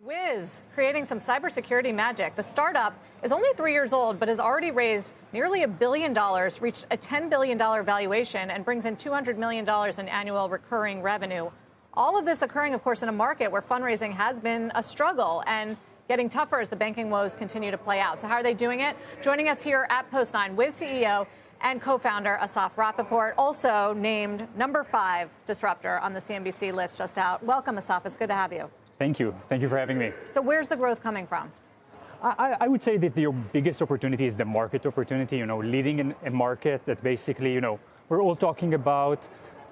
Wiz, creating some cybersecurity magic. The startup is only 3 years old, but has already raised nearly $1 billion, reached a $10 billion valuation, and brings in $200 million in annual recurring revenue. All of this occurring, of course, in a market where fundraising has been a struggle and getting tougher as the banking woes continue to play out. So how are they doing it? Joining us here at Post 9, Wiz CEO and co-founder Assaf Rappaport, also named number 5 Disruptor on the CNBC list just out. Welcome, Assaf. It's good to have you. Thank you. Thank you for having me. So where's the growth coming from? I would say that the biggest opportunity is the market opportunity, leading in a market that basically, we're all talking about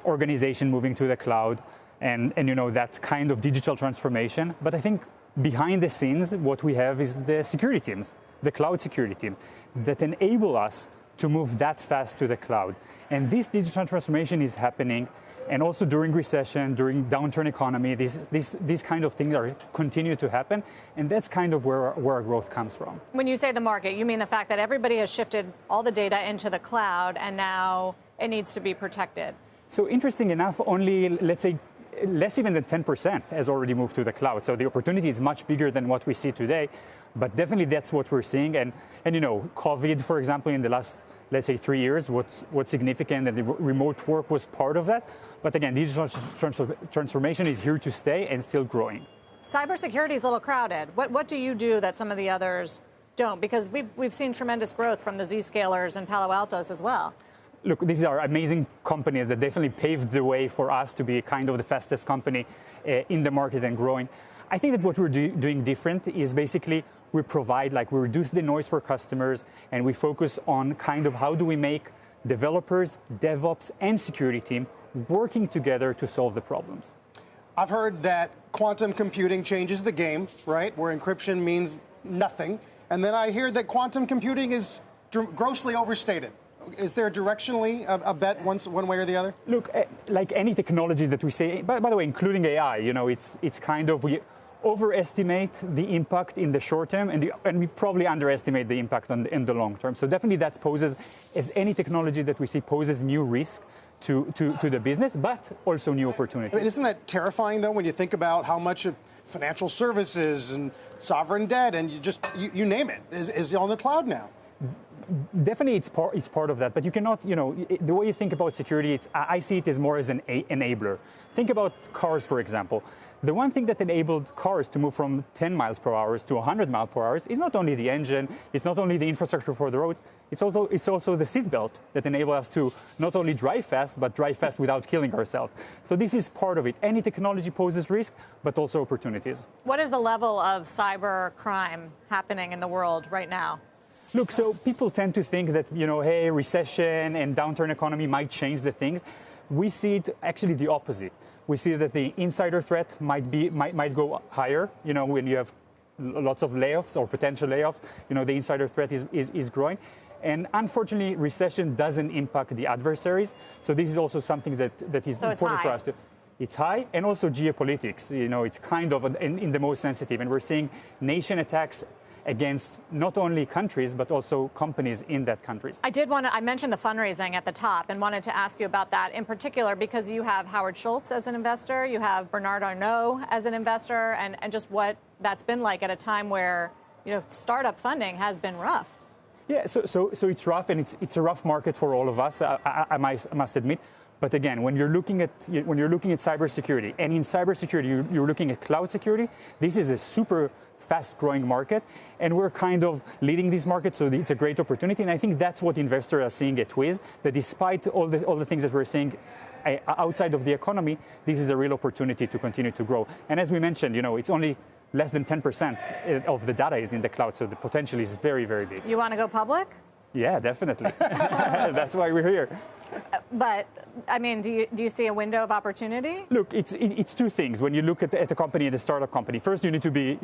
organization moving to the cloud and that's kind of digital transformation. But I think behind the scenes, what we have is the security teams, the cloud security team that enable us to move that fast to the cloud. And this digital transformation is happening. And also during recession, during downturn economy, these kind of things continue to happen. And that's kind of where our growth comes from. When you say the market, you mean the fact that everybody has shifted all the data into the cloud and now it needs to be protected. So interesting enough, only, let's say, less even than 10% has already moved to the cloud. So the opportunity is much bigger than what we see today. But definitely that's what we're seeing. And COVID, for example, in the last, let's say, 3 years, what's significant, and the remote work was part of that. But again, digital transformation is here to stay and still growing. Cybersecurity is a little crowded. What do you do that some of the others don't? Because we've seen tremendous growth from the Zscalers and Palo Altos as well. Look, these are amazing companies that definitely paved the way for us to be kind of the fastest company in the market and growing. I think that what we're doing different is basically we reduce the noise for customers, and we focus on kind of how do we make developers, DevOps, and security team working together to solve the problems. I've heard that quantum computing changes the game, right? Where encryption means nothing. And then I hear that quantum computing is grossly overstated. Is there directionally a bet one way or the other? Look, like any technologies that we say, by the way, including AI, it's kind of, we overestimate the impact in the short term, and we probably underestimate the impact in the long term. So definitely that poses, as any technology that we see, poses new risk to the business, but also new opportunities. I mean, isn't that terrifying, though, when you think about how much of financial services and sovereign debt and you name it is on the cloud now? Definitely, it's part of that, but you cannot, the way you think about security, I see it as more as an enabler. Think about cars, for example. The one thing that enabled cars to move from 10 miles per hour to 100 miles per hour is not only the engine, it's not only the infrastructure for the roads, it's also the seatbelt that enables us to not only drive fast, but drive fast without killing ourselves. So this is part of it. Any technology poses risk, but also opportunities. What is the level of cyber crime happening in the world right now? Look, so people tend to think that, hey, recession and downturn economy might change the things. We see it actually the opposite. We see that the insider threat might go higher, when you have lots of layoffs or potential layoffs, the insider threat is growing. And unfortunately, recession doesn't impact the adversaries. So this is also something that is important for us to. It's high, and also geopolitics, it's kind of in the most sensitive. And we're seeing nation attacks against not only countries, but also companies in that countries. I mentioned the fundraising at the top and wanted to ask you about that in particular, because you have Howard Schultz as an investor, you have Bernard Arnault as an investor, and just what that's been like at a time where, startup funding has been rough. Yeah, so it's rough, and it's a rough market for all of us, I must admit. But again, when you're looking at cybersecurity, and in cybersecurity you're looking at cloud security, this is a super fast-growing market, and we're kind of leading this market, so it's a great opportunity. And I think that's what investors are seeing at Wiz, that despite all the things that we're seeing outside of the economy, this is a real opportunity to continue to grow. And as we mentioned, it's only less than 10% of the data is in the cloud, so the potential is very, very big. You want to go public? Yeah, definitely. That's why we're here. But, I mean, do you see a window of opportunity? Look, it's two things. When you look at a company, at a startup company, first you need to be,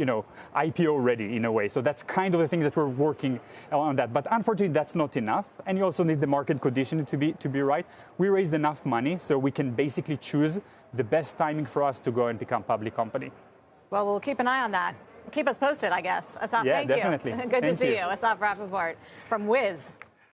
IPO ready in a way. So that's kind of the things that we're working on that. But unfortunately, that's not enough. And you also need the market condition to be right. We raised enough money so we can basically choose the best timing for us to go and become a public company. Well, we'll keep an eye on that. Keep us posted, I guess. Assaf, yeah, thank definitely. you. Good to see you. Assaf Rappaport from Wiz.